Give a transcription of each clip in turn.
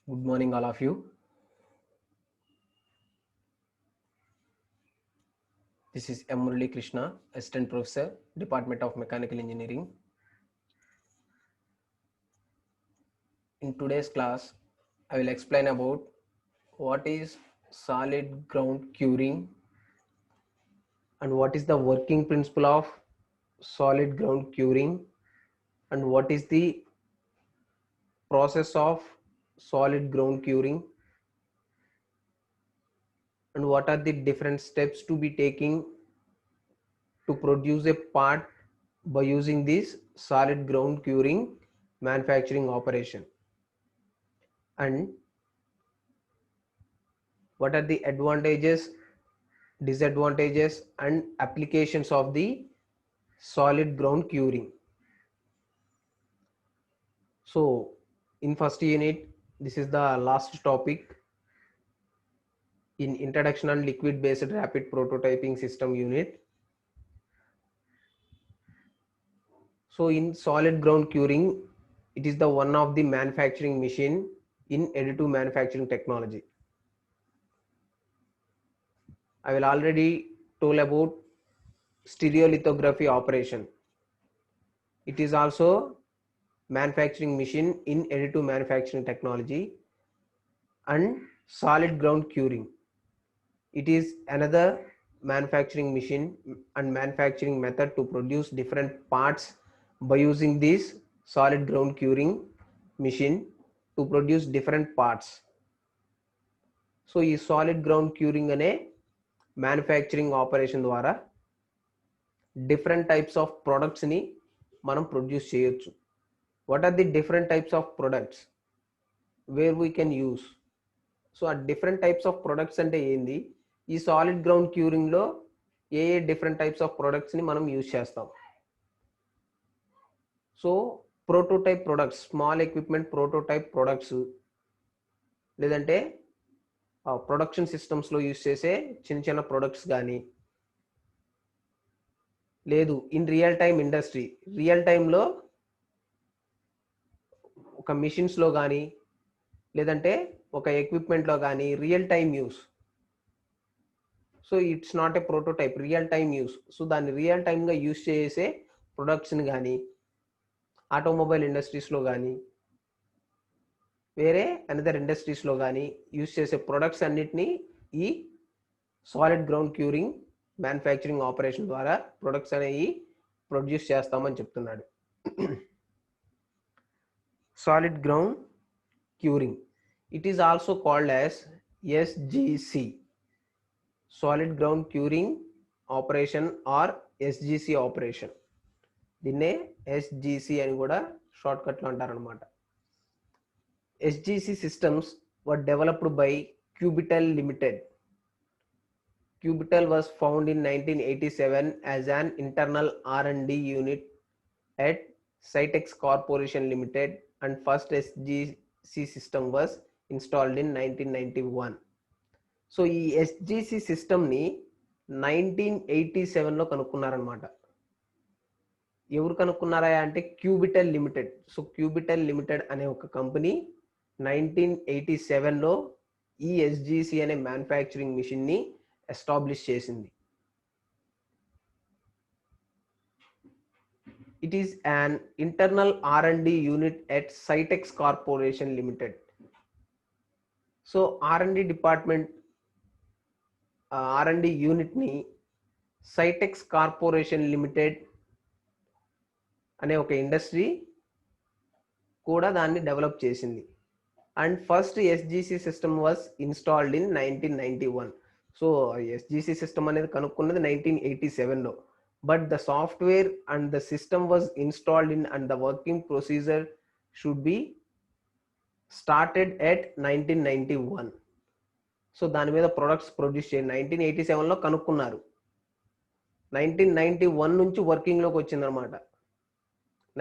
Good morning, all of you. This is M. Murali Krishna, Assistant Professor, Department of Mechanical Engineering. In today's class, I will explain about what is solid ground curing and what is the working principle of solid ground curing and what is the process of solid ground curing and what are the different steps to be taking to produce a part by using this solid ground curing manufacturing operation, and what are the advantages, disadvantages and applications of the solid ground curing. So in first unit, this is the last topic in introduction and liquid based rapid prototyping system unit. So in solid ground curing, it is the one of the manufacturing machine in additive manufacturing technology. I will already told about stereolithography operation. It is also manufacturing machine in additive manufacturing technology. And solid ground curing, it is another manufacturing machine and manufacturing method to produce different parts by using this solid ground curing machine to produce different parts. So ఈ solid ground curing అనే manufacturing operation ద్వారా different types of ప్రొడక్ట్స్ని మనం produce చేయొచ్చు. What are the different types of products where we can use? So ఆ different types of products అంటే ఏంది, ఈ సాలిడ్ గ్రౌండ్ క్యూరింగ్లో ఏ ఏ డిఫరెంట్ టైప్స్ ఆఫ్ ప్రొడక్ట్స్ని మనం యూజ్ చేస్తాం? So prototype products, small equipment prototype products, లేదంటే ప్రొడక్షన్ సిస్టమ్స్లో యూజ్ చేసే చిన్న చిన్న ప్రొడక్ట్స్ కానీ, లేదు in real time industry, real టైంలో ఒక మిషన్స్లో కానీ లేదంటే ఒక ఎక్విప్మెంట్లో కానీ real time use. So it's not a prototype, real time use. So దాన్ని రియల్ టైమ్గా యూస్ చేసే ప్రొడక్ట్స్ని కానీ ఆటోమొబైల్ ఇండస్ట్రీస్లో కానీ వేరే అనదర్ ఇండస్ట్రీస్లో కానీ యూస్ చేసే ప్రొడక్ట్స్ అన్నిటినీ ఈ solid ground curing manufacturing operation ద్వారా ప్రొడక్ట్స్ అనేవి ప్రొడ్యూస్ చేస్తామని చెప్తున్నాడు. Solid ground curing, it is also called as SGC, solid ground curing operation or SGC operation. దీన్నే SGC అని కూడా షార్ట్ కట్లో అంటారనమాట. SGC systems were developed by Cubital Limited. Cubital was found in 1987 as an internal R&D unit at Cytex Corporation Limited, and first SGC system was installed in 1991. So ఈ ఎస్జిసి సిస్టమ్ని 1987లో కనుక్కున్నారనమాట. ఎవరు కనుక్కున్నారా అంటే cubital limited. So cubital limited అనే ఒక company 1987లో ఈ ఎస్జిసి అనే manufacturing మిషన్ని establish చేసింది. It is an internal R&D unit at Cytex Corporation Limited. So R&D department, R&D unit ni Cytex Corporation Limited అనే ఒక ఇండస్ట్రీ కూడా దాన్ని డెవలప్ చేసింది. And first SGC system was installed in 1991. So SGC system అనేది కనుక్కున్నది 1987లో. But the software and the system was installed in and the working procedure should be started at 1991. So దాని మీద ప్రొడక్ట్స్ ప్రొడ్యూస్ చేయండి 1987లో కనుక్కున్నారు. 1991 నుంచి వర్కింగ్లోకి వచ్చిందనమాట.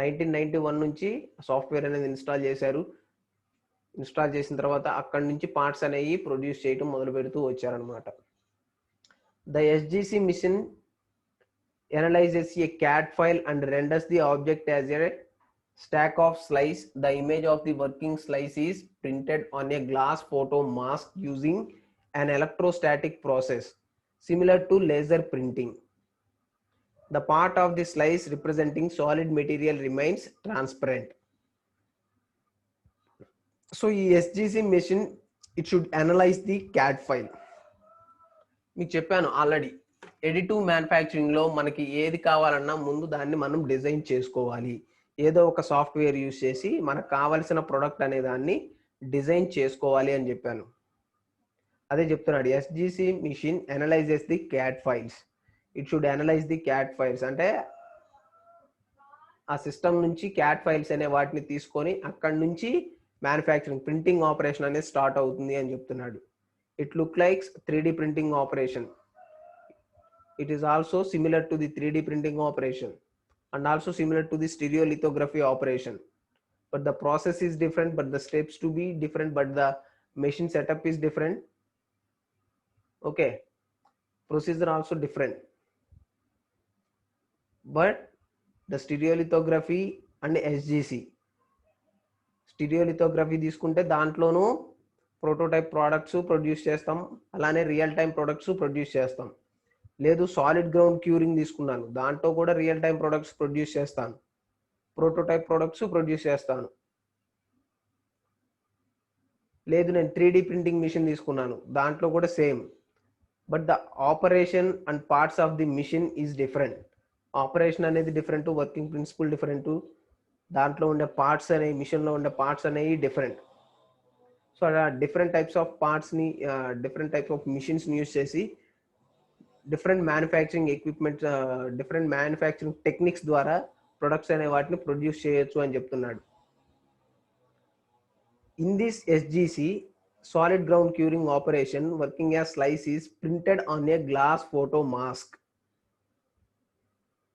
1991 నుంచి సాఫ్ట్వేర్ అనేది ఇన్స్టాల్ చేశారు. ఇన్స్టాల్ చేసిన తర్వాత అక్కడి నుంచి పార్ట్స్ అనేవి ప్రొడ్యూస్ చేయడం మొదలు పెడుతూ వచ్చారనమాట. The SGC machine analyzes a CAD file and renders the object as a stack of slice. The image of the working slice is printed on a glass photo mask using an electrostatic process similar to laser printing. The part of the slice representing solid material remains transparent. So ఈ SGC machine, it should analyze the CAD file. మీకు చెప్పాను already, additive మ్యానుఫ్యాక్చరింగ్లో మనకి ఏది కావాలన్నా ముందు దాన్ని మనం design చేసుకోవాలి. ఏదో ఒక సాఫ్ట్వేర్ యూజ్ చేసి మనకు కావాల్సిన ప్రొడక్ట్ అనే దాన్ని డిజైన్ చేసుకోవాలి అని చెప్పాను. అదే చెప్తున్నాడు, SGC machine analyses the CAD files. It should analyse the CAD files అంటే ఆ సిస్టమ్ నుంచి క్యాడ్ ఫైల్స్ అనే వాటిని తీసుకొని అక్కడి నుంచి మ్యానుఫ్యాక్చరింగ్ ప్రింటింగ్ ఆపరేషన్ అనేది స్టార్ట్ అవుతుంది అని చెప్తున్నాడు. It look likes 3D printing operation. It is also similar to the 3D printing operation and also similar to the stereolithography operation. But the process is different, but the steps to be different, but the machine setup is different. Okay, procedure also different. But the stereolithography and SGC, స్టీరియోలిథోగ్రఫీ తీసుకుంటే దాంట్లోనూ prototype products produce చేస్తాం, అలానే real time products produce చేస్తాం. లేదు solid ground curing తీసుకున్నాను, దాంట్లో కూడా real time products produce చేస్తాను, ప్రోటోటైప్ ప్రొడక్ట్స్ ప్రొడ్యూస్ చేస్తాను. లేదు నేను 3D ప్రింటింగ్ మిషన్ తీసుకున్నాను, దాంట్లో కూడా same. But the operation and parts of the machine is different. Operation అనేది డిఫరెంట్, వర్కింగ్ ప్రిన్సిపల్ డిఫరెంట్, దాంట్లో ఉండే పార్ట్స్ అనేవి మిషన్లో ఉండే పార్ట్స్ అనేవి డిఫరెంట్. సో అలా డిఫరెంట్ టైప్స్ ఆఫ్ పార్ట్స్ని, డిఫరెంట్ టైప్స్ ఆఫ్ మిషన్స్ని యూజ్ చేసి different manufacturing equipment, different manufacturing techniques ద్వారా ప్రొడక్ట్స్ అనే వాటిని ప్రొడ్యూస్ చేయొచ్చు అని చెప్తున్నాడు. In this SGC solid ground curing operation working as slice is printed on a glass photo mask.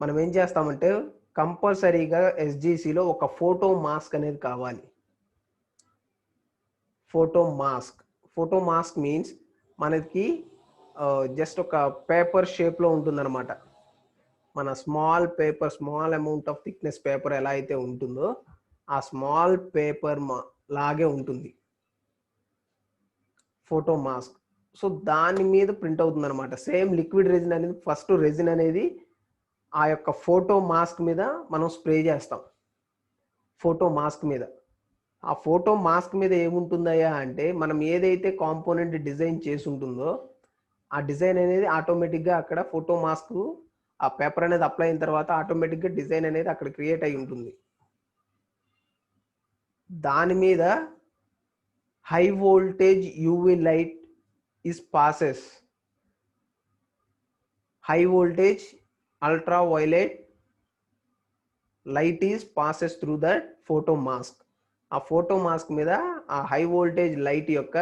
మనం ఏం చేస్తామంటే కంపల్సరీగా ఎస్జిసిలో ఒక ఫోటో మాస్క్ అనేది కావాలి. Photo mask, photo mask means మనకి జస్ట్ ఒక పేపర్ షేప్లో ఉంటుందన్నమాట. మన small paper, small amount of thickness paper ఎలా అయితే ఉంటుందో ఆ స్మాల్ పేపర్ లాగే ఉంటుంది ఫోటో మాస్క్. సో దాని మీద ప్రింట్ అవుతుంది అనమాట. సేమ్ లిక్విడ్ రెజిన్ అనేది, ఫస్ట్ రెజిన్ అనేది ఆ యొక్క ఫోటో మాస్క్ మీద మనం స్ప్రే చేస్తాం. ఫోటో మాస్క్ మీద, ఆ ఫోటో మాస్క్ మీద ఏముంటుందయ్యా అంటే మనం ఏదైతే కాంపోనెంట్ డిజైన్ చేసి ఉంటుందో ఆ డిజైన్ అనేది ఆటోమేటిక్గా అక్కడ ఫోటో మాస్క్ ఆ పేపర్ అనేది అప్లై అయిన తర్వాత ఆటోమేటిక్గా డిజైన్ అనేది అక్కడ క్రియేట్ అయి ఉంటుంది. దాని మీద high voltage UV light is passes. High voltage ultraviolet light is passes through that photo mask. ఆ ఫోటో మాస్క్ మీద ఆ హై వోల్టేజ్ లైట్ యొక్క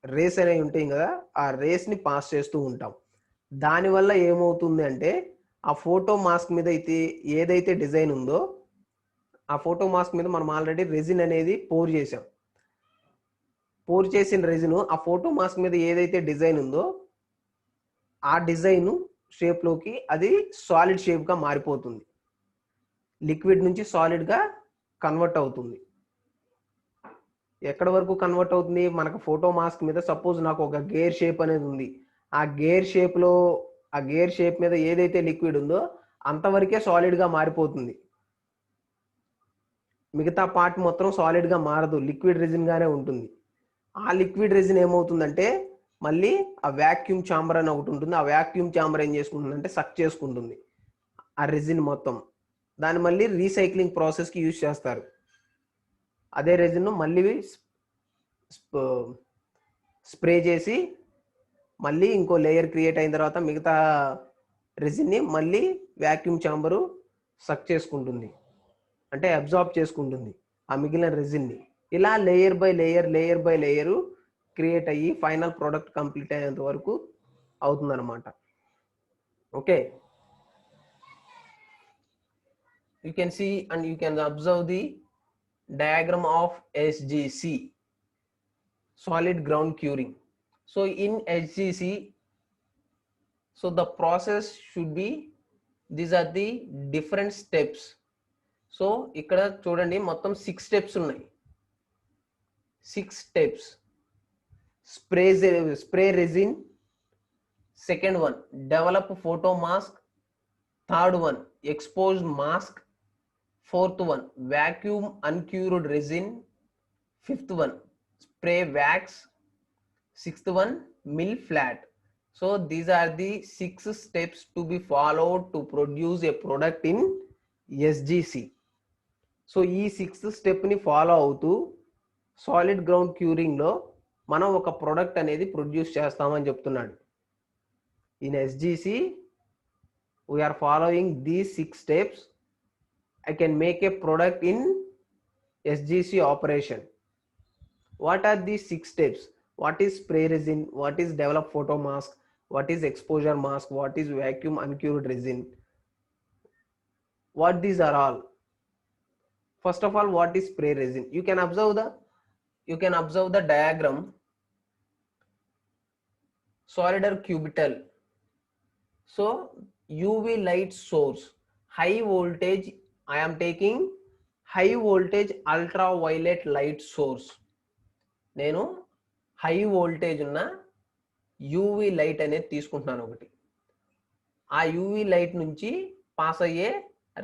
రేస్ అనేవి ఉంటాయి కదా, ఆ రేస్ని పాస్ చేస్తూ ఉంటాం. దానివల్ల ఏమవుతుంది అంటే ఆ ఫోటో మాస్క్ మీద అయితే ఏదైతే డిజైన్ ఉందో ఆ ఫోటో మాస్క్ మీద మనం ఆల్రెడీ రెజిన్ అనేది పోర్ చేసాం. పోర్ చేసిన రెజిన్ ఆ ఫోటో మాస్క్ మీద ఏదైతే డిజైన్ ఉందో ఆ డిజైన్ షేప్లోకి అది సాలిడ్ షేప్గా మారిపోతుంది. లిక్విడ్ నుంచి సాలిడ్గా కన్వర్ట్ అవుతుంది. ఎక్కడ వరకు కన్వర్ట్ అవుతుంది? మనకు ఫోటో మాస్క్ మీద సపోజ్ నాకు ఒక గేర్ షేప్ అనేది ఉంది, ఆ గేర్ షేప్లో ఆ గేర్ షేప్ మీద ఏదైతే లిక్విడ్ ఉందో అంతవరకే సాలిడ్గా మారిపోతుంది. మిగతా పార్ట్ మొత్తం సాలిడ్గా మారదు, లిక్విడ్ రెజిన్గానే ఉంటుంది. ఆ లిక్విడ్ రెజిన్ ఏమవుతుందంటే మళ్ళీ ఆ వ్యాక్యూమ్ ఛాంబర్ అని ఒకటి ఉంటుంది. ఆ వ్యాక్యూమ్ ఛాంబర్ ఏం చేసుకుంటుందంటే సక్ చేసుకుంటుంది ఆ రెజిన్ మొత్తం. దాన్ని మళ్ళీ రీసైక్లింగ్ ప్రాసెస్కి యూజ్ చేస్తారు. అదే రెజిన్ మళ్ళీ స్ప్రే చేసి మళ్ళీ ఇంకో లేయర్ క్రియేట్ అయిన తర్వాత మిగతా రెజిన్ని మళ్ళీ వ్యాక్యూమ్ ఛాంబరు సక్ చేసుకుంటుంది, అంటే అబ్జార్బ్ చేసుకుంటుంది ఆ మిగిలిన రెజిన్ని. ఇలా layer by layer, layer by layer create అయ్యి ఫైనల్ ప్రోడక్ట్ కంప్లీట్ అయ్యేంత వరకు అవుతుందన్నమాట. Okay, you can see and you can observe the diagram of SGC, solid ground curing. So in SGC, so the process should be, these are the different steps. So ఇక్కడ చూడండి మొత్తం 6 steps ఉన్నాయి. 6 steps. Spray resin, second one develop photo mask, third one exposed mask, fourth one vacuum uncured resin, fifth one spray wax, sixth one mill flat. So these are the 6 steps to be followed to produce a product in SGC. So ఈ 6th స్టెప్ని follow అవుతూ solid ground క్యూరింగ్లో మనం ఒక product అనేది produce చేస్తామని చెప్తున్నాడు. In SGC we're following these 6 steps. I can make a product in SGC operation. What are these 6 steps? What is spray resin? What is develop photo mask? What is exposure mask? What is vacuum uncured resin? What these are all? First of all, what is spray resin? You can observe the diagram. Solid or cubital. So UV light source, high voltage. I am taking high voltage ultraviolet light source. నేను high voltage ఉన్న UV light అనేది తీసుకుంటున్నాను ఒకటి. ఆ UV light నుంచి pass అయ్యే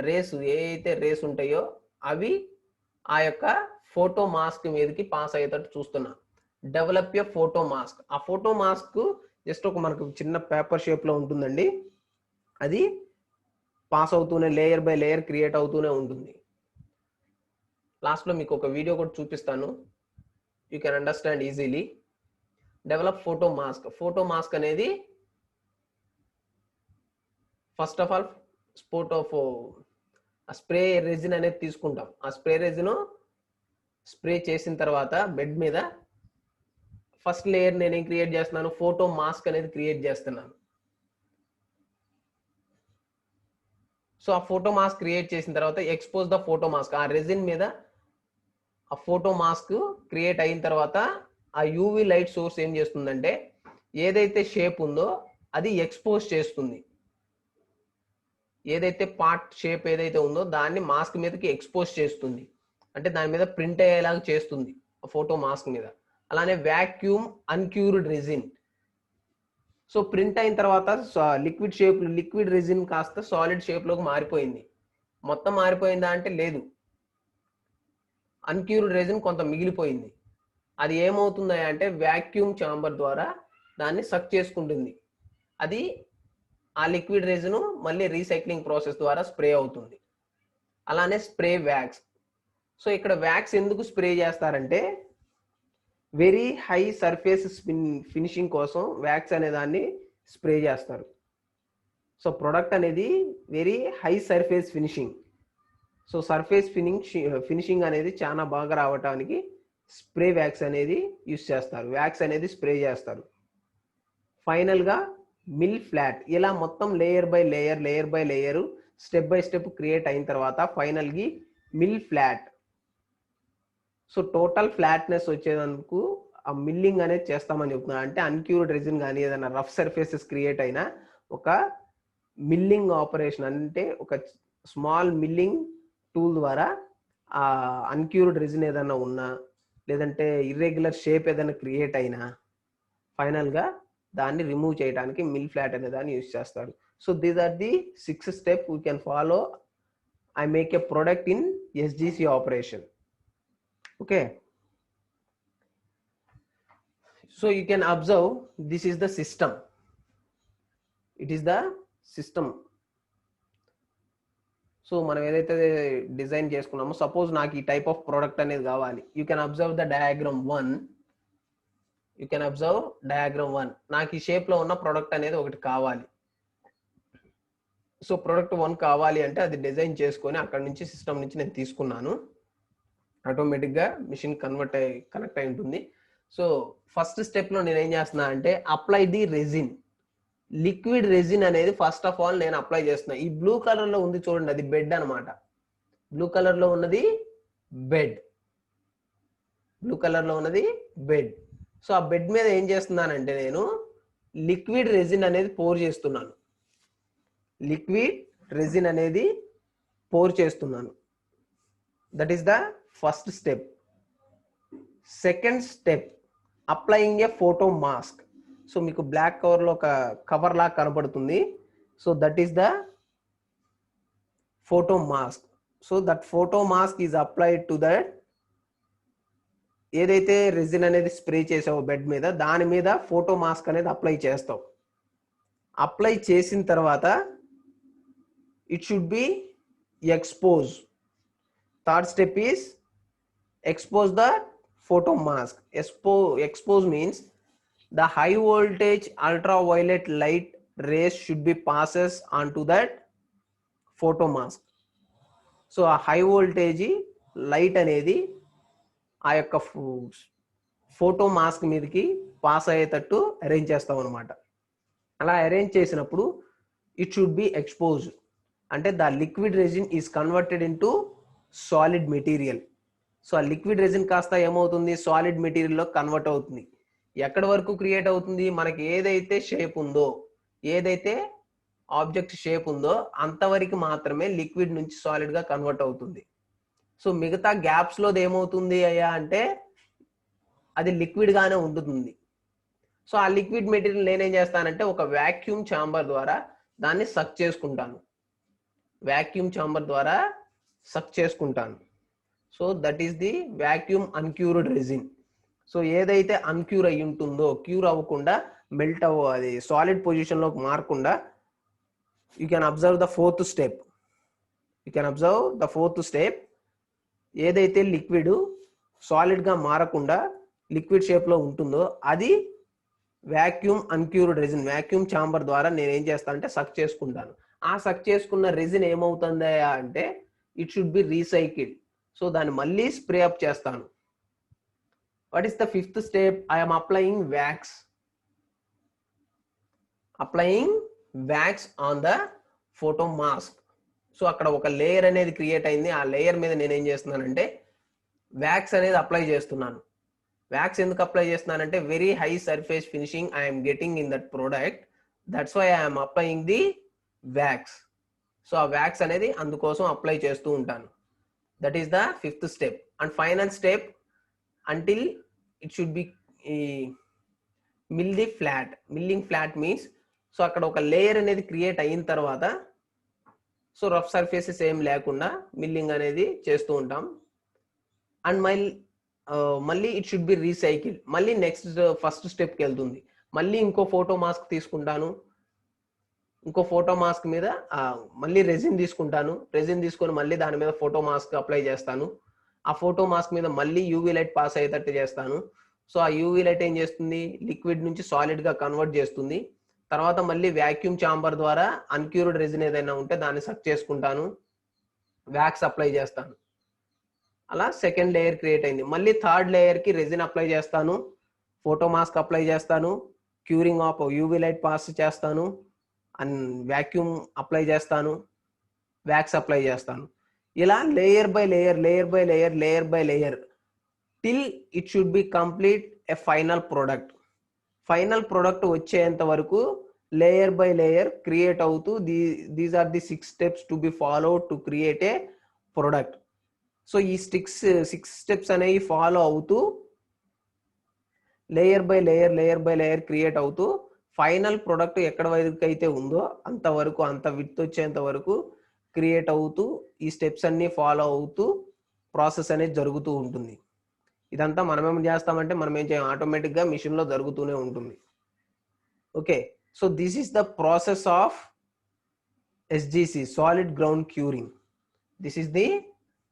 race ఏవైతే race ఉంటాయో అవి ఆ యొక్క ఫోటో మాస్క్ మీదకి పాస్ అయ్యేటట్టు చూస్తున్నా. Develop a photo mask. ఆ ఫోటో మాస్క్ జస్ట్ ఒక మనకు చిన్న పేపర్ షేప్లో ఉంటుందండి. అది పాస్ అవుతూనే లేయర్ బై లేయర్ క్రియేట్ అవుతూనే ఉంటుంది. లాస్ట్లో మీకు ఒక వీడియో కూడా చూపిస్తాను. You can understand easily. Develop photo mask. Photo mask అనేది first of all spray resin అనేది తీసుకుంటాం. ఆ స్ప్రే రెజిన్ స్ప్రే చేసిన తర్వాత బెడ్ మీద ఫస్ట్ లేయర్ నేనేం క్రియేట్ చేస్తున్నాను? ఫోటో మాస్క్ అనేది క్రియేట్ చేస్తున్నాను. సో ఆ ఫోటో మాస్క్ క్రియేట్ చేసిన తర్వాత ఎక్స్పోజ్ ద ఫోటో మాస్క్. ఆ రెజిన్ మీద ఆ ఫోటో మాస్క్ క్రియేట్ అయిన తర్వాత ఆ యూవీ లైట్ సోర్స్ ఏం చేస్తుందంటే ఏదైతే షేప్ ఉందో అది ఎక్స్పోజ్ చేస్తుంది. ఏదైతే పార్ట్ షేప్ ఏదైతే ఉందో దాన్ని మాస్క్ మీదకి ఎక్స్పోజ్ చేస్తుంది. అంటే దాని మీద ప్రింట్ అయ్యేలాగా చేస్తుంది ఫోటో మాస్క్ మీద. అలానే vacuum uncured resin. So print అయిన తర్వాత లిక్విడ్ రెజిన్ కాస్త సాలిడ్ షేప్లోకి మారిపోయింది. మొత్తం మారిపోయిందా అంటే లేదు. అన్క్యూర్డ్ రెజిన్ కొంత మిగిలిపోయింది. అది ఏమవుతుంది అంటే వాక్యూమ్ ఛాంబర్ ద్వారా దాన్ని సక్ చేసుకుంటుంది. అది ఆ లిక్విడ్ రెజిన్ మళ్ళీ రీసైక్లింగ్ ప్రాసెస్ ద్వారా స్ప్రే అవుతుంది. అలానే స్ప్రే వ్యాక్స్. సో ఇక్కడ వ్యాక్స్ ఎందుకు స్ప్రే చేస్తారంటే వెరీ హై సర్ఫేస్ ఫినిషింగ్ కోసం వ్యాక్స్ అనే దాన్ని స్ప్రే చేస్తారు. సో ప్రొడక్ట్ అనేది very high surface finishing. So surface finishing అనేది చాలా బాగా రావడానికి స్ప్రే వ్యాక్స్ అనేది యూస్ చేస్తారు. వ్యాక్స్ అనేది స్ప్రే చేస్తారు. ఫైనల్గా మిల్ ఫ్లాట్. ఇలా మొత్తం layer by layer step by step create అయిన తర్వాత ఫైనల్గా mill flat. So total flatness వచ్చేందుకు ఆ మిల్లింగ్ అనేది చేస్తామని చెప్తున్నారు. అంటే అన్క్యూర్డ్ రెజిన్ కానీ ఏదైనా రఫ్ సర్ఫేసెస్ క్రియేట్ అయినా ఒక మిల్లింగ్ ఆపరేషన్, అంటే ఒక స్మాల్ మిల్లింగ్ టూల్ ద్వారా ఆ అన్క్యూర్డ్ రెజిన్ ఏదైనా ఉన్నా లేదంటే ఇర్రెగ్యులర్ షేప్ ఏదైనా క్రియేట్ అయినా ఫైనల్గా దాన్ని రిమూవ్ చేయడానికి మిల్ ఫ్లాట్ అనే దాన్ని యూజ్ చేస్తారు. So these are the 6 step we can follow. I make a product in SGC operation. Okay, so you can observe this is the system. It is the system. So మనం ఏదైతే design చేసుకున్నామో suppose నాకు ఈ type of product అనేది కావాలి. You can observe the diagram 1. నాకు ఈ షేప్లో ఉన్న ప్రోడక్ట్ అనేది ఒకటి కావాలి. సో ప్రోడక్ట్ 1 కావాలి అంటే అది డిజైన్ చేసుకొని అక్కడ నుంచి సిస్టమ్ నుంచి నేను తీసుకున్నాను. ఆటోమేటిక్గా మిషన్ కనెక్ట్ అయి ఉంటుంది. సో ఫస్ట్ స్టెప్లో నేను ఏం చేస్తున్నా అంటే apply the resin. Liquid resin అనేది ఫస్ట్ ఆఫ్ ఆల్ నేను అప్లై చేస్తున్నా. ఈ బ్లూ కలర్లో ఉంది చూడండి, అది బెడ్ అనమాట. బ్లూ కలర్లో ఉన్నది బెడ్. సో ఆ బెడ్ మీద ఏం చేస్తున్నానంటే నేను లిక్విడ్ రెజిన్ అనేది పోర్ చేస్తున్నాను. That is the first step. Second step, applying a photo mask. So మీకు బ్లాక్ కవర్ లో ఒక కవర్ లా కనబడుతుంది. So that is the photo mask. So that photo mask is applied to that ఏదైతే resin అనేది spray చేసావో bed మీద దాని మీద ఫోటో మాస్క్ అనేది అప్లై చేస్తావు. అప్లై చేసిన తర్వాత it should B expose. Third step is expose the photo mask. Expose means the high voltage ultraviolet light rays should be passes onto that photo mask. So a high voltage light అనేది ఆ యొక్క photo mask మీదకి pass అయ్యేటట్టు arrange చేస్తాం అనమాట. అలా arrange చేసినప్పుడు it should B expose, అంటే the liquid resin is converted into solid material. So ఆ లిక్విడ్ రెజిన్ కాస్త ఏమవుతుంది, సాలిడ్ మెటీరియల్లో కన్వర్ట్ అవుతుంది. ఎక్కడి వరకు క్రియేట్ అవుతుంది, మనకి ఏదైతే షేప్ ఉందో, ఏదైతే ఆబ్జెక్ట్ షేప్ ఉందో అంతవరకు మాత్రమే లిక్విడ్ నుంచి సాలిడ్ గా కన్వర్ట్ అవుతుంది. సో మిగతా గ్యాప్స్ లో ఏమవుతుంది అయ్యా అంటే అది లిక్విడ్ గానే ఉంటుంది. సో ఆ లిక్విడ్ మెటీరియల్ నేనేం చేస్తానంటే ఒక వాక్యూమ్ ఛాంబర్ ద్వారా దాన్ని సక్ చేసుకుంటాను. వాక్యూమ్ ఛాంబర్ ద్వారా సక్ చేసుకుంటాను. So that is the vacuum uncured resin. So ఏదైతే అన్క్యూర్ అయి ఉంటుందో, క్యూర్ అవ్వకుండా మెల్ట్ అది సాలిడ్ పొజిషన్ లోకి మారకుండా you can observe the fourth step. ఏదైతే లిక్విడ్ సాలిడ్ గా మారకుండా లిక్విడ్ షేప్ లో ఉంటుందో అది vacuum uncured resin. Vacuum chamber ద్వారా నేను ఏం చేస్తానంటే సక్ చేసుకుంటాను. ఆ సక్ చేసుకున్న రెజిన్ ఏమవుతుంది అంటే it should be recycled. So దాన్ని మళ్ళీ స్ప్రే అప్ చేస్తాను. What is the fifth step? I'm applying wax on the photo mask. So అక్కడ ఒక లేయర్ అనేది క్రియేట్ అయింది. ఆ లేయర్ మీద నేను ఏం చేస్తున్నానంటే వ్యాక్స్ అనేది అప్లై చేస్తున్నాను. వ్యాక్స్ ఎందుకు అప్లై చేస్తున్నానంటే very high surface finishing I'm getting in that product. That's why I'm applying the wax. So ఆ వ్యాక్స్ అనేది అందుకోసం అప్లై చేస్తూ ఉంటాను. That is the fifth step. And final step, until it should be milling flat means so అక్కడ ఒక layer అనేది create అయిన తర్వాత సో రఫ్ సర్ఫేసెస్ ఏం లేకుండా మిల్లింగ్ అనేది చేస్తూ ఉంటాం. అండ్ మళ్ళీ ఇట్ షుడ్ బి రీసైకిల్. మళ్ళీ నెక్స్ట్ ఫస్ట్ స్టెప్కి వెళ్తుంది. మళ్ళీ ఇంకో ఫోటో మాస్క్ తీసుకుంటాను. ఇంకో ఫోటో మాస్క్ మీద మళ్ళీ రెజిన్ తీసుకుంటాను. రెజిన్ తీసుకొని మళ్ళీ దాని మీద ఫోటో మాస్క్ అప్లై చేస్తాను. ఆ ఫోటో మాస్క్ మీద మళ్ళీ యూవీ లైట్ పాస్ అయ్యేటట్టు చేస్తాను. సో ఆ యూవీ లైట్ ఏం చేస్తుంది, లిక్విడ్ నుంచి సాలిడ్ గా కన్వర్ట్ చేస్తుంది. తర్వాత మళ్ళీ వాక్యూమ్ ఛాంబర్ ద్వారా అన్క్యూర్డ్ రెజిన్ ఏదైనా ఉంటే దాన్ని సక్ చేసుకుంటాను, వ్యాక్స్ అప్లై చేస్తాను. అలా సెకండ్ లేయర్ క్రియేట్ అయింది. మళ్ళీ థర్డ్ లేయర్ కి రెజిన్ అప్లై చేస్తాను, ఫోటో మాస్క్ అప్లై చేస్తాను, curing of UV light pass చేస్తాను, అండ్ వాక్యూమ్ అప్లై చేస్తాను, వ్యాక్స్ అప్లై చేస్తాను. ఇలా layer by layer till it should be complete a final product. Final product వచ్చేంత వరకు లేయర్ బై లేయర్ క్రియేట్ అవుతూ these are the 6 steps to be followed to create a product. So ఈ 6 steps అనేవి follow అవుతూ layer by layer create అవుతూ final product ఎక్కడ వరకు అయితే ఉందో అంతవరకు, అంత విడ్త్ వచ్చేంత వరకు క్రియేట్ అవుతూ ఈ స్టెప్స్ అన్ని ఫాలో అవుతూ ప్రాసెస్ అనేది జరుగుతూ ఉంటుంది. ఇదంతా మనం ఏం చేస్తామంటే మనం ఏం చేయం, ఆటోమేటిక్ గా మిషన్ లో జరుగుతూనే ఉంటుంది. Okay, so this is the process of SGC, solid ground curing. This is the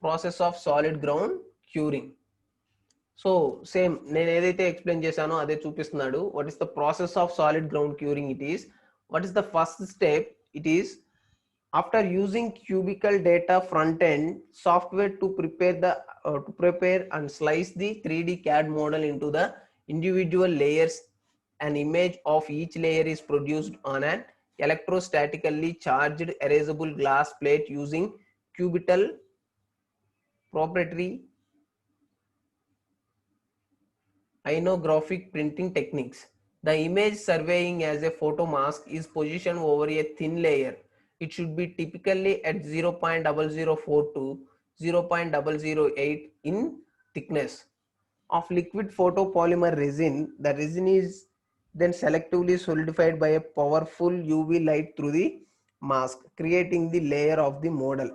process of solid ground curing. So same నేను ఏదైతే ఎక్స్ప్లెయిన్ చేశానో అదే చూపిస్తున్నాడు. What is the process of solid ground curing? It is, what is the first step? It is after using cubical data front end software to prepare and slice the 3D CAD model into the individual layers, an image of each layer is produced on an electrostatically charged erasable glass plate using cubital proprietary ionographic printing techniques. The image surveying as a photo mask is positioned over a thin layer. It should be typically at 0.0042 0.008 in thickness of liquid photopolymer resin. The resin is then selectively solidified by a powerful UV light through the mask, creating the layer of the model.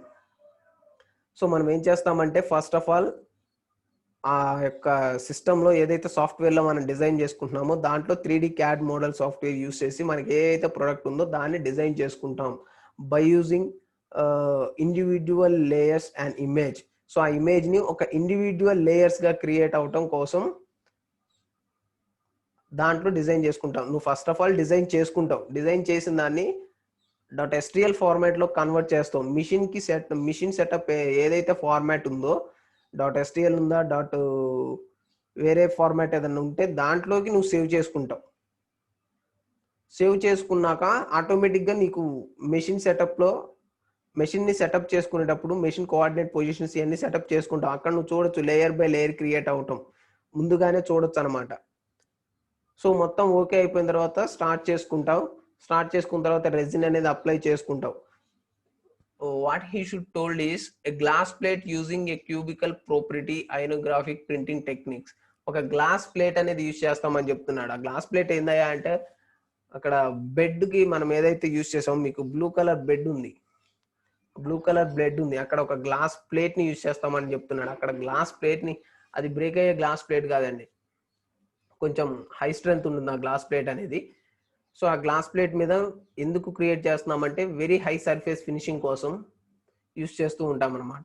So మనం ఏం చేస్తామంటే first of all ఆ యొక్క సిస్టంలో ఏదైతే సాఫ్ట్వేర్లో మనం design చేసుకుంటున్నామో దాంట్లో 3D CAD model software use చేసి మనకి ఏదైతే ప్రోడక్ట్ ఉందో దాన్ని డిజైన్ చేసుకుంటాం by using individual layers and image. So ఆ ఇమేజ్ని ఒక ఇండివిజువల్ లేయర్స్గా క్రియేట్ అవటం కోసం దాంట్లో డిజైన్ చేసుకుంటాం. నువ్వు ఫస్ట్ ఆఫ్ ఆల్ డిజైన్ చేసుకుంటావు, డిజైన్ చేసిన దాన్ని .stl ఫార్మాట్లో కన్వర్ట్ చేస్తావు. మిషన్ సెటప్ ఏదైతే ఫార్మాట్ ఉందో .stl ఉందా వేరే ఫార్మాట్ ఏదైనా ఉంటే దాంట్లోకి నువ్వు సేవ్ చేసుకుంటావు. సేవ్ చేసుకున్నాక ఆటోమేటిక్గా నీకు మెషిన్ని సెటప్ చేసుకునేటప్పుడు మెషిన్ కోఆర్డినేట్ పొజిషన్స్ ఇవన్నీ సెటప్ చేసుకుంటావు. అక్కడ నువ్వు చూడొచ్చు లేయర్ బై లేయర్ క్రియేట్ అవటం ముందుగానే చూడొచ్చు అనమాట. సో మొత్తం ఓకే అయిపోయిన తర్వాత స్టార్ట్ చేసుకున్న తర్వాత రెజిన్ అనేది అప్లై చేసుకుంటావు. What he should told is a glass plate using a cubical property ionographic printing techniques. ఒక గ్లాస్ ప్లేట్ అనేది యూజ్ చేస్తామని చెప్తున్నాడు. ఆ గ్లాస్ ప్లేట్ ఏందయ్యా అంటే అక్కడ బెడ్కి మనం ఏదైతే యూజ్ చేసామో మీకు బ్లూ కలర్ బ్లెడ్ ఉంది, అక్కడ ఒక గ్లాస్ ప్లేట్ని యూజ్ చేస్తామని చెప్తున్నాడు. అక్కడ గ్లాస్ ప్లేట్ని అది బ్రేక్ అయ్యే గ్లాస్ ప్లేట్ కాదండి, కొంచెం హై స్ట్రెంత్ ఉంటుంది ఆ గ్లాస్ ప్లేట్ అనేది. సో ఆ గ్లాస్ ప్లేట్ మీద ఎందుకు క్రియేట్ చేస్తున్నామంటే వెరీ హై సర్ఫేస్ ఫినిషింగ్ కోసం యూస్ చేస్తూ ఉంటాం అన్నమాట.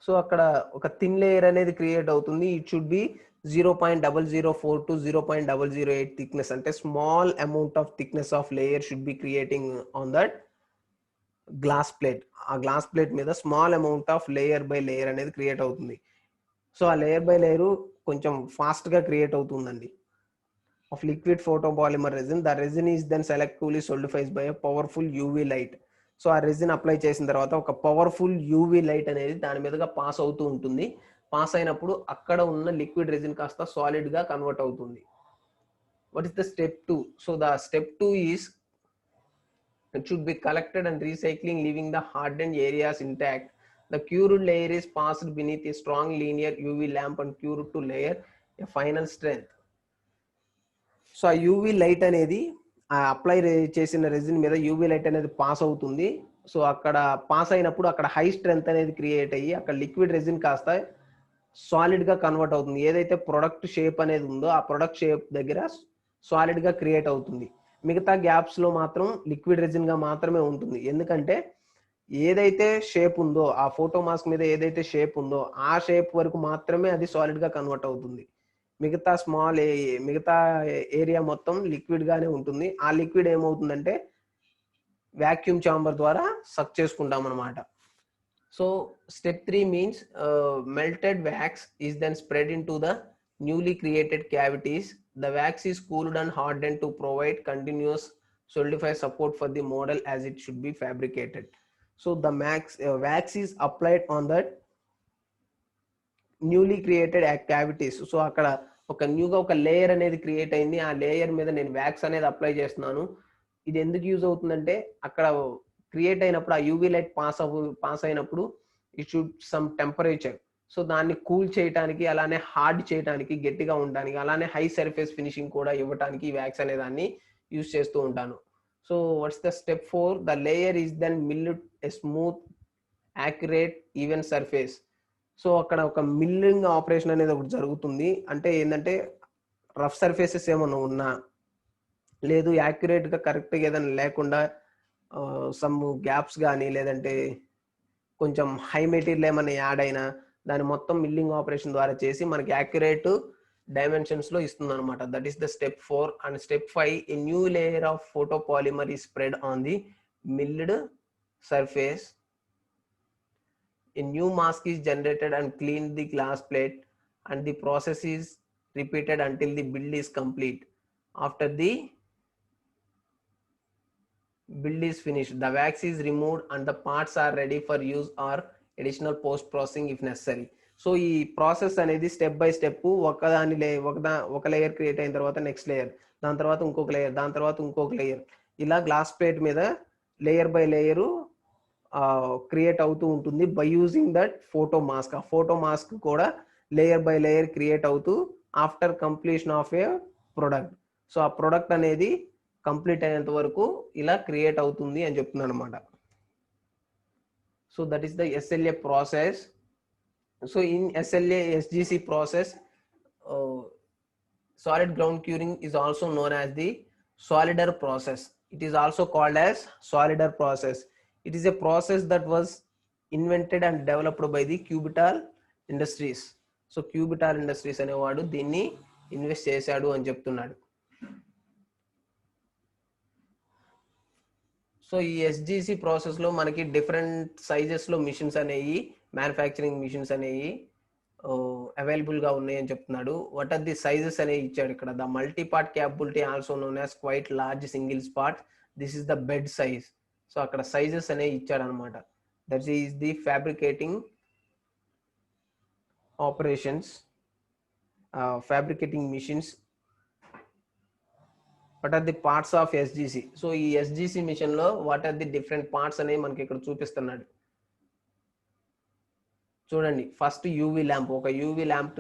సో అక్కడ ఒక థిన్ లేయర్ అనేది క్రియేట్ అవుతుంది. It should be 0.004 to 0.008 thickness, అంటే small amount of thickness of layer should be creating on that glass plate. ఆ గ్లాస్ ప్లేట్ మీద small amount of layer by layer అనేది క్రియేట్ అవుతుంది. So ఆ layer by layer కొంచెం ఫాస్ట్గా create అవుతుందండి. Of liquid photopolymer resin, the resin is then selectively solidified by a powerful UV light. So ఆ resin apply చేసిన తర్వాత ఒక పవర్ఫుల్ యూవీ లైట్ అనేది దాని మీదుగా పాస్ అవుతూ ఉంటుంది. పాస్ అయినప్పుడు అక్కడ ఉన్న లిక్విడ్ రెజిన్ కాస్త సాలిడ్గా కన్వర్ట్ అవుతుంది. What is the step 2? So the step 2 is it should be collected and recycling, leaving the hardened areas intact. The cured layer is passed beneath a strong linear UV lamp and cured to layer a final strength. So ఆ UV light అనేది ఆ apply చేసిన resin మీద UV light అనేది pass అవుతుంది. So అక్కడ pass అయినప్పుడు అక్కడ హై స్ట్రెంత్ అనేది క్రియేట్ అయ్యి అక్కడ లిక్విడ్ రెజిన్ కాస్త సాలిడ్గా కన్వర్ట్ అవుతుంది. ఏదైతే ప్రొడక్ట్ షేప్ అనేది ఉందో ఆ ప్రొడక్ట్ షేప్ దగ్గర సాలిడ్గా క్రియేట్ అవుతుంది. మిగతా గ్యాప్స్లో మాత్రం లిక్విడ్ రెజిన్గా మాత్రమే ఉంటుంది. ఎందుకంటే ఏదైతే షేప్ ఉందో ఆ ఫోటో మాస్క్ మీద ఏదైతే షేప్ ఉందో ఆ షేప్ వరకు మాత్రమే అది సాలిడ్గా కన్వర్ట్ అవుతుంది. మిగతా ఏరియా మొత్తం లిక్విడ్ గానే ఉంటుంది. ఆ లిక్విడ్ ఏమవుతుందంటే వాక్యూమ్ ఛాంబర్ ద్వారా సక్ చేసుకుంటాం అన్నమాట. So step 3 means melted wax is then spread in to the newly created cavities. The wax is cooled and harden to provide continuous solidify support for the model as it should be fabricated. So the wax is applied on that newly created cavities. So అక్కడ ఒక న్యూగా ఒక layer అనేది create అయింది. ఆ layer మీద నేను wax అనేది అప్లై చేస్తున్నాను. ఇది ఎందుకు యూజ్ అవుతుందంటే అక్కడ క్రియేట్ అయినప్పుడు ఆ యూవీ లైట్ పాస్ అయినప్పుడు it should some temperature. So దాన్ని కూల్ చేయడానికి, అలానే హార్డ్ చేయడానికి, గట్టిగా ఉండడానికి, అలానే హై సర్ఫేస్ ఫినిషింగ్ కూడా ఇవ్వడానికి ఈ వ్యాక్స్ అనే దాన్ని యూజ్ చేస్తూ ఉంటాను. So what's the step 4? The layer is then milled a smooth accurate even surface. So అక్కడ ఒక మిల్లింగ్ ఆపరేషన్ అనేది ఒకటి జరుగుతుంది. అంటే ఏంటంటే రఫ్ సర్ఫేసెస్ ఏమన్నా ఉన్నా లేదు యాక్యురేట్గా కరెక్ట్గా ఏదైనా లేకుండా సమ్ గ్యాప్స్ కానీ లేదంటే కొంచెం హై మెటీరియల్ ఏమైనా యాడ్ అయినా దాన్ని మొత్తం మిల్లింగ్ ఆపరేషన్ ద్వారా చేసి మనకి యాక్యురేట్ డైమెన్షన్స్లో ఇస్తుంది అనమాట. That is the step 4. And step 5, a new layer of photopolymer is spread on the milled surface. A new mask is generated and cleaned the glass plate, and the process is repeated until the build is complete. After the build is finished, the wax is removed and the parts are ready for use or additional post processing if necessary. So ఈ process అనేది step by step ఒక layer create అయిన తర్వాత next layer, దాని తర్వాత ఇంకొక layer, దాని తర్వాత ఇంకొక లేయర్, ఇలా గ్లాస్ ప్లేట్ మీద లేయర్ బై లేయరు క్రియేట్ అవుతూ ఉంటుంది by using that photo mask. ఆ ఫోటో మాస్క్ కూడా లేయర్ బై లేయర్ క్రియేట్ అవుతూ after completion of A product. So ఆ ప్రొడక్ట్ అనేది కంప్లీట్ అయ్యేంత వరకు ఇలా క్రియేట్ అవుతుంది అని చెప్తున్నాను అనమాట. So that is the SLA process. So in SLA SGC process, solid ground curing is also known as the solider process. It is also called as solider process. It is a process that was invented and developed by the Cubital Industries. So Cubital Industries అనేవాడు దీన్ని invest చేశాడు అని చెప్తున్నాడు. So ఈ SGC ప్రాసెస్లో మనకి different సైజెస్లో machines అనేవి, manufacturing machines అనేవి అవైలబుల్గా ఉన్నాయి అని చెప్తున్నాడు. వాట్ ఆర్ ది సైజెస్ అనేవి ఇచ్చాడు ఇక్కడ. The multi part capability also known as quite large single spot. This is the bed size. So అక్కడ సైజెస్ అనేవి ఇచ్చాడు అనమాట. That is the fabricating operations, fabricating machines. What are the parts of SGC. So ఈ SGC machine లో what are the different parts అనేవి మనకి ఇక్కడ చూపిస్తున్నాడు. చూడండి, ఫస్ట్ యూవీ ల్యాంప్, ఒక యూవీ ల్యాంప్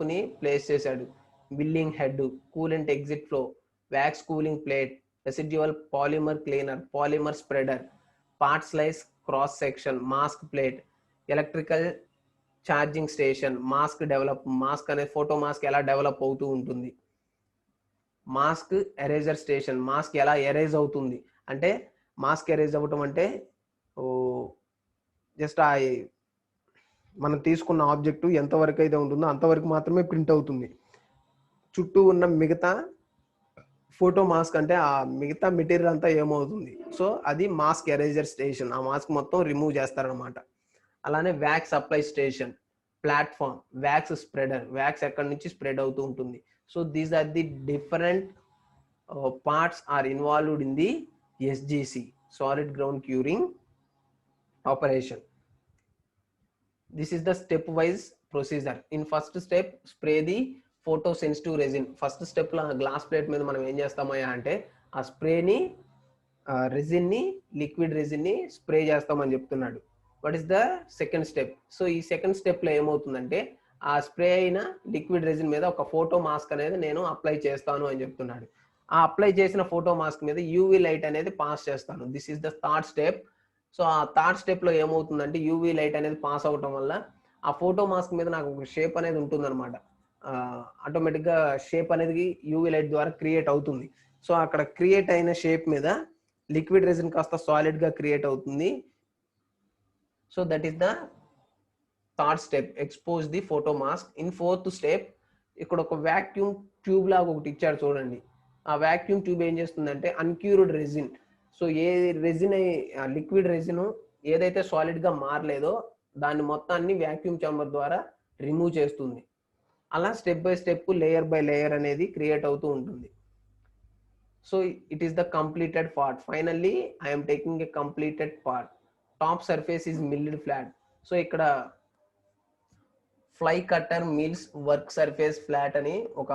ని ప్లేస్ చేశాడు. Milling head, coolant exit flow, wax cooling plate, residual polymer cleaner, polymer spreader, part slice cross section, mask plate, electrical charging station, mask develop. Mask అనే photo mask ఎలా develop అవుతూ ఉంటుంది. Mask eraser station, mask ఎలా erase అవుతుంది అంటే, mask erase అవ్వటం అంటే just ఆ మనం తీసుకున్న ఆబ్జెక్ట్ ఎంతవరకు అయితే ఉంటుందో అంతవరకు మాత్రమే ప్రింట్ అవుతుంది. చుట్టూ ఉన్న మిగతా ఫోటో మాస్క్ అంటే ఆ మిగతా మెటీరియల్ అంతా ఏమవుతుంది. సో అది మాస్క్ ఎరేజర్ స్టేషన్. ఆ మాస్క్ మొత్తం రిమూవ్ చేస్తారనమాట. అలానే wax apply station, platform, wax spreader, wax ఎక్కడి నుంచి స్ప్రెడ్ అవుతూ ఉంటుంది. So these are the different parts are involved in the SGC, solid ground curing operation. This is the stepwise procedure. In first step, spray the photosensitive resin. First step la glass plate మీద మనం ఏం చేస్తామయ్యా అంటే ఆ స్ప్రేని resin ని, liquid resin ని spray చేస్తామని చెప్తున్నాడు. What is the second step. So ఈ సెకండ్ స్టెప్ లో ఏమవుతుందంటే ఆ స్ప్రే అయిన లిక్విడ్ రెజిన్ మీద ఒక ఫోటో మాస్క్ అనేది నేను అప్లై చేస్తాను అని చెప్తున్నాడు. ఆ అప్లై చేసిన ఫోటో మాస్క్ మీద యూవీ లైట్ అనేది పాస్ చేస్తాను. This is the third step. So ఆ థర్డ్ స్టెప్ లో ఏమవుతుందంటే యూవీ లైట్ అనేది పాస్ అవటం వల్ల ఆ ఫోటో మాస్క్ మీద నాకు ఒక షేప్ అనేది ఉంటుందన్నమాట. ఆటోమేటిక్ గా షేప్ అనేది యూవీ లైట్ ద్వారా క్రియేట్ అవుతుంది. సో అక్కడ క్రియేట్ అయిన షేప్ మీద లిక్విడ్ రెజిన్ కాస్త సాలిడ్ గా క్రియేట్ అవుతుంది. So that is the third step, expose the photo mask. In fourth step ఇక్కడ ఒక వ్యాక్యూమ్ ట్యూబ్ లాగా ఒకటి ఇచ్చాడు చూడండి. ఆ వ్యాక్యూమ్ ట్యూబ్ ఏం చేస్తుందంటే అన్క్యూర్డ్ రెజిన్, సో ఏ రెజిన్ లిక్విడ్ రెజిన్ ఏదైతే సాలిడ్ గా మారలేదో దాన్ని మొత్తాన్ని వ్యాక్యూమ్ చాంబర్ ద్వారా రిమూవ్ చేస్తుంది. అలా step by step, layer by layer అనేది క్రియేట్ అవుతూ ఉంటుంది. So it is the completed part. Finally I'm taking a completed part. Top surface is milled flat. So ఇక్కడ fly cutter mills work surface flat అని ఒక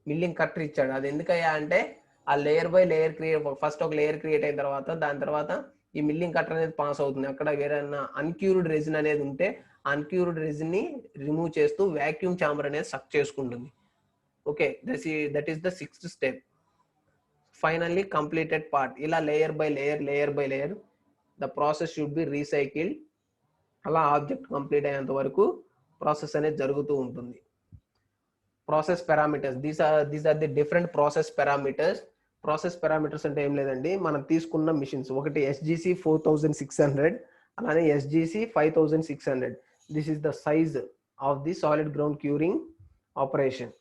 milling cutter ఇచ్చాడు. అది ఎందుకయ్యా అంటే ఆ layer by layer create, first ఒక layer create అయిన తర్వాత దాని తర్వాత ఈ మిల్లింగ్ కట్టర్ అనేది పాస్ అవుతుంది. అక్కడ వేరేనా అన్క్యూర్డ్ రెజిన్ అనేది ఉంటే అన్క్యూర్డ్ రెజిన్ ని రిమూవ్ చేస్తూ వ్యాక్యూమ్ చాంబర్ అనేది సక్ చేసుకుంటుంది. Okay, that is the sixth step. Finally completed part. ఇలా layer by layer, layer by layer the process should be recycled. అలా ఆబ్జెక్ట్ కంప్లీట్ అయ్యేంత వరకు ప్రాసెస్ అనేది జరుగుతూ ఉంటుంది. Process parameters, these are the different process parameters. Process parameters అంటే ఏం లేదండి, మనం తీసుకున్న మిషన్స్ ఒకటి SGC 4600, అలానే SGC 5600. This is the size of the solid ground curing operation.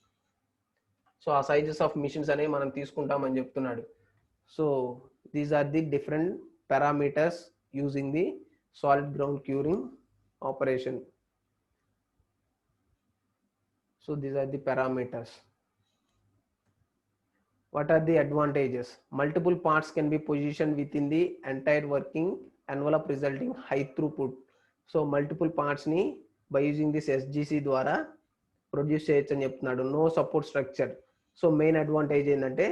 So ఆ సైజెస్ ఆఫ్ మిషన్స్ అనేవి మనం తీసుకుంటామని చెప్తున్నాడు. So these are the different parameters using the solid ground curing operation. So these are the parameters. What are the advantages? Multiple parts can be positioned within the entire working envelope resulting high throughput. So multiple parts ni by using this SGC ద్వారా produce చేయొచ్చు అని చెప్తున్నాడు. No support structure. So main advantage ఏంటంటే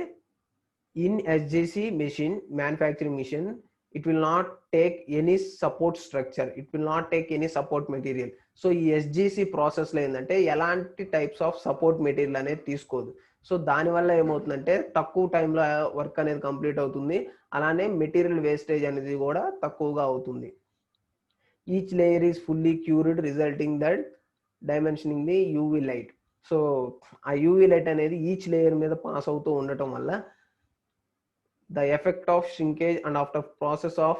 in SGC machine, manufacturing machine it will not take any support structure, it will not take any support material. So ఈ ఎస్జిసి ప్రాసెస్లో ఏంటంటే ఎలాంటి types of support material అనేది తీసుకోదు. సో దానివల్ల ఏమవుతుందంటే తక్కువ టైంలో వర్క్ అనేది కంప్లీట్ అవుతుంది, అలానే మెటీరియల్ వేస్టేజ్ అనేది కూడా తక్కువగా అవుతుంది. Each layer is fully cured resulting that dimensioning the UV light. So ఆ యూవి లైట్ అనేది ఈచ్ లేయర్ మీద పాస్ అవుతూ ఉండటం వల్ల the effect of shrinkage and after process of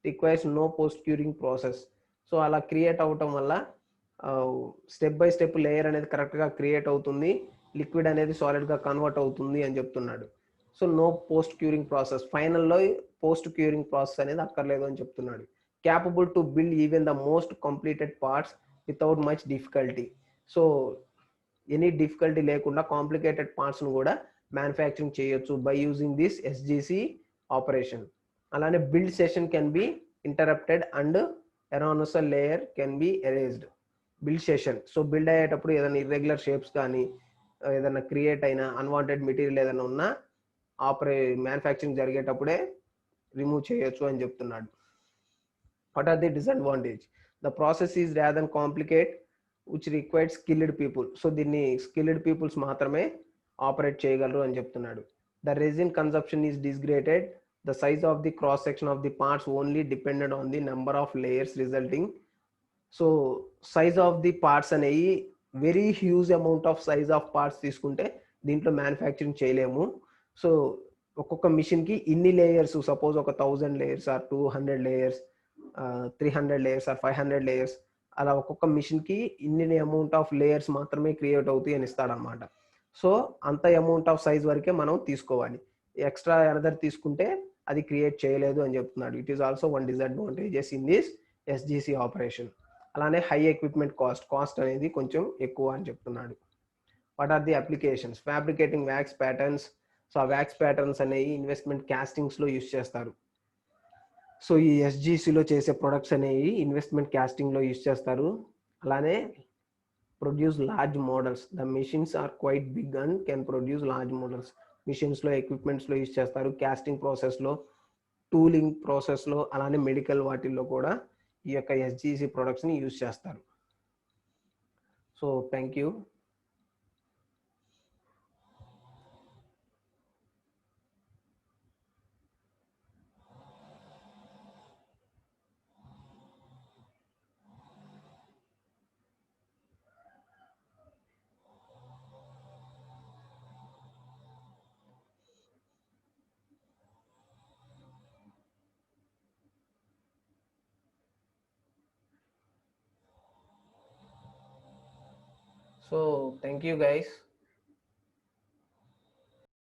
requires no post curing process. So అలా create అవటం వల్ల step by step layer అనేది కరెక్ట్గా క్రియేట్ అవుతుంది, లిక్విడ్ అనేది సాలిడ్గా కన్వర్ట్ అవుతుంది అని చెప్తున్నాడు. So no post curing process, ఫైనల్లో పోస్ట్ క్యూరింగ్ ప్రాసెస్ అనేది అక్కర్లేదు అని చెప్తున్నాడు. Capable to build even the most completed parts without much difficulty. So any difficulty లేకుండా కాంప్లికేటెడ్ పార్ట్స్ను కూడా మ్యానుఫ్యాక్చరింగ్ చేయొచ్చు by using this SGC operation. అలానే build session can be interrupted and erroneous layer can be erased. Build session, so build అయ్యేటప్పుడు ఏదైనా irregular shapes కానీ ఏదైనా క్రియేట్ అయిన అన్వాంటెడ్ మెటీరియల్ ఏదైనా ఉన్నా మ్యానుఫ్యాక్చరింగ్ జరిగేటప్పుడే రిమూవ్ చేయొచ్చు అని చెప్తున్నాడు. What are the disadvantage? The process is rather complicate which required skilled people. So దీన్ని స్కిల్డ్ పీపుల్స్ మాత్రమే ఆపరేట్ చేయగలరు అని చెప్తున్నాడు. The resin consumption is disgraded. The size of the cross section of the parts only depended on the number of layers resulting. So size of the parts అనేవి very huge amount of size of parts తీసుకుంటే దీంట్లో manufacturing చేయలేము. So ఒక్కొక్క మిషన్కి ఇన్ని layers, suppose ఒక 1000 layers or 200 layers, 300 layers or 500 layers, అలా ఒక్కొక్క మిషన్కి ఇన్ని అమౌంట్ ఆఫ్ లేయర్స్ మాత్రమే క్రియేట్ అవుతాయి అని ఇస్తాడనమాట. సో అంత అమౌంట్ ఆఫ్ సైజ్ వరకే మనం తీసుకోవాలి, ఎక్స్ట్రా ఎనదర్ తీసుకుంటే అది క్రియేట్ చేయలేదు అని చెప్తున్నాడు. It is also one disadvantages in this SGC operation. అలానే హై ఎక్విప్మెంట్ కాస్ట్ అనేది కొంచెం ఎక్కువ అని చెప్తున్నాడు. What are the applications? Fabricating wax patterns. So ఆ వ్యాక్స్ ప్యాటర్న్స్ అనేవి ఇన్వెస్ట్మెంట్ క్యాస్టింగ్స్లో యూజ్ చేస్తారు. సో ఈ ఎస్జిసిలో చేసే ప్రొడక్ట్స్ అనేవి ఇన్వెస్ట్మెంట్ క్యాస్టింగ్లో యూజ్ చేస్తారు. అలానే produce large models. The machines are quite big and can produce large models. మిషన్స్లో ఎక్విప్మెంట్స్లో యూజ్ చేస్తారు, క్యాస్టింగ్ ప్రాసెస్లో, టూలింగ్ ప్రాసెస్లో, అలానే మెడికల్ వాటిల్లో కూడా ఈ యొక్క ఎస్జిసి ప్రొడక్ట్స్ని యూజ్ చేస్తారు. So thank you. So thank you guys.